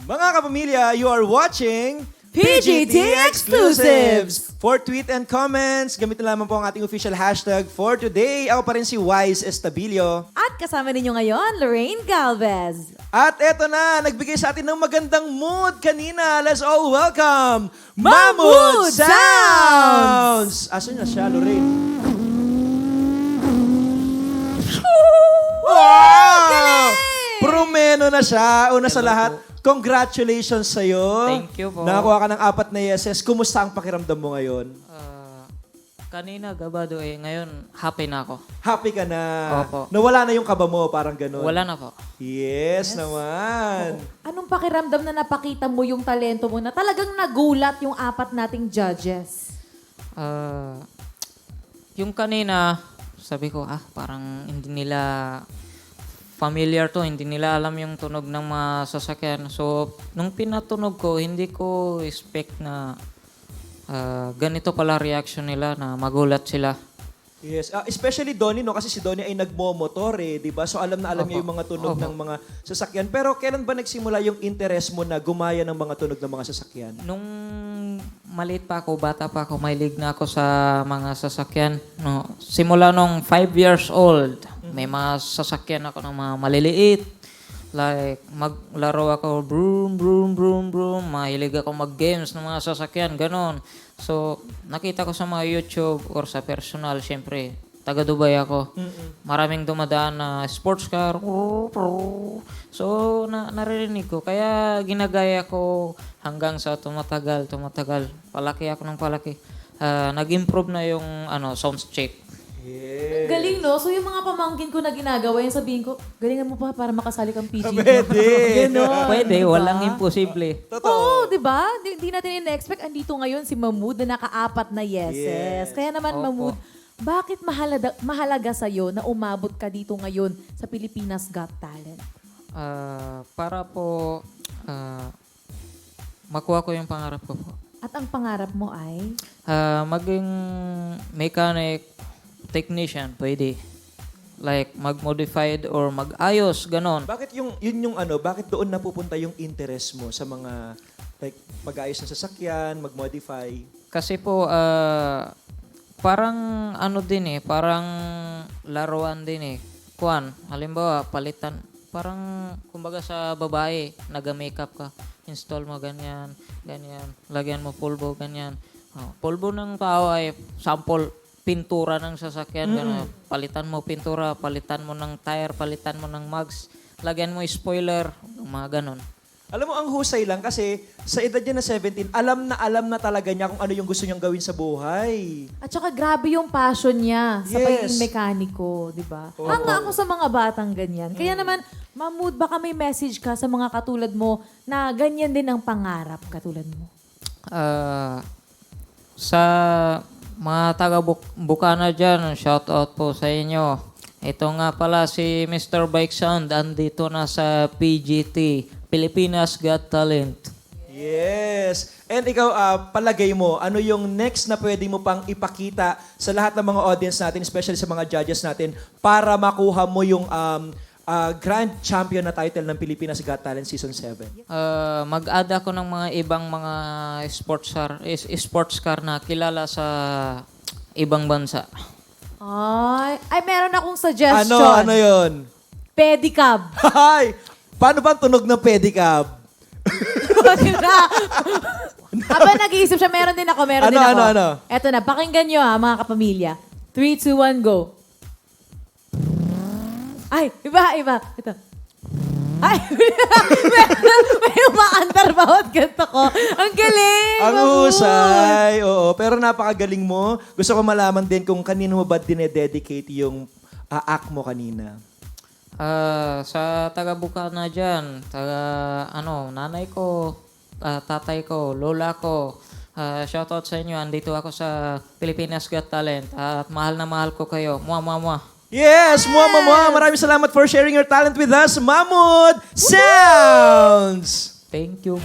Mga kapamilya, you are watching PGT Exclusives! For tweet and comments, gamitin lamang po ang ating official hashtag for today. Ako pa rin si Wise Estabilio. At kasama ninyo ngayon, Lorraine Galvez. At eto na, nagbigay sa atin ng magandang mood kanina. Let's all welcome Mammoth Sounds! Asan na siya, Lorraine? Wow! Promeno na siya. Una sa lahat, congratulations sa'yo. Thank you po. Nakakuha ka ng 4 na yeses. Kumusta ang pakiramdam mo ngayon? Kanina gabado ngayon happy na ako. Happy ka na. Opo. Nawala na yung kaba mo, parang ganun. Wala na po. Yes, naman. Anong pakiramdam na napakita mo yung talento mo na talagang nagulat yung 4 nating judges? Yung kanina, sabi ko, parang hindi nila familiar to, hindi nila alam yung tunog ng mga sasakyan. So, nung pinatunog ko, hindi ko expect na ganito pala reaction nila, na magulat sila. Yes, especially Donnie, no? Kasi si Donnie ay nagmomotor di ba? So alam na alam niya yung mga tunog ng mga sasakyan. Pero kailan ba nagsimula yung interest mo na gumaya ng mga tunog ng mga sasakyan? Nung maliit pa ako, bata pa ako, mahilig na ako sa mga sasakyan. No, simula nung 5 years old, may mga sasakyan ako ng mga maliliit. Like, maglaro ako, broom, broom, broom, broom. Mahilig ako mag-games ng mga sasakyan, ganon. So, nakita ko sa mga YouTube or sa personal, syempre, taga Dubai ako. Maraming dumadaan na sports car. So, naririnig ko. Kaya ginagaya ko hanggang sa tumatagal. Palaki ako ng palaki. Nag-improve na yung sound check. Yes. Galing, no? So yung mga pamangkin ko na ginagawa, yung sabihin ko, galingan mo pa para makasali kang PG. Pwede. Ganon. Pwede, diba? walang imposible. Oo, di ba? Di natin in-expect. Andito ngayon si Mahmood na naka-4 na yeses. Yes. Kaya naman, Opo. Mahmood, bakit mahalaga sa'yo na umabot ka dito ngayon sa Pilipinas Got Talent? Para po makuha ko yung pangarap ko po. At ang pangarap mo ay? Maging mechanic, technician, pwede. Like, mag-modified or mag-ayos, ganon. Bakit bakit doon napupunta yung interest mo sa mga, like, mag-ayos ng sasakyan, mag-modify? Kasi po, parang parang laruan din Kuan, halimbawa, palitan. Parang, kumbaga sa babae, naga-makeup ka. Install mo ganyan. Lagyan mo pulbo, ganyan. Pulbo ng tao ay sample pintura ng sasakyan. Ganun. Palitan mo pintura, palitan mo ng tire, palitan mo ng mugs. Lagyan mo spoiler, mga ganon. Alam mo, ang husay lang kasi sa edad niya na 17, alam na talaga niya kung ano yung gusto niyang gawin sa buhay. At saka grabe yung passion niya sa Yes. pagiging mekaniko, di ba? Oo. Hanga ako sa mga batang ganyan. Kaya naman, Mahmood, baka may message ka sa mga katulad mo na ganyan din ang pangarap katulad mo. Sa mga taga-Bukana dyan, shout out po sa inyo. Ito nga pala si Mr. Bike Sound, andito na sa PGT, Pilipinas Got Talent. Yes. And ikaw, palagay mo, ano yung next na pwede mo pang ipakita sa lahat ng mga audience natin, especially sa mga judges natin, para makuha mo yung Grand Champion na title ng Pilipinas Got Talent Season 7? Mag-add ako ng mga ibang mga sports car na kilala sa ibang bansa. Ay, meron akong suggestion. Ano yun? Pedicab. Hi! Paano ba ang tunog ng pedicab? Habang nag-iisip siya, meron din ako. Ano? Eto na, pakinggan nyo mga kapamilya. 3, 2, 1, go. Ay, iba. Ito. Ay, may umaantar bawat ganto ko. Ang galing! Ang Mahmood. husay, oo. Pero napakagaling mo. Gusto ko malaman din kung kanino mo ba dinededicate yung act mo kanina. Sa taga-Bukana dyan, nanay ko, tatay ko, lola ko, shoutout sa inyo. Andito ako sa Pilipinas Got Talent at mahal na mahal ko kayo. Mwah. Yes! Mwah! Maraming salamat for sharing your talent with us, Mammoth Sounds! Thank you.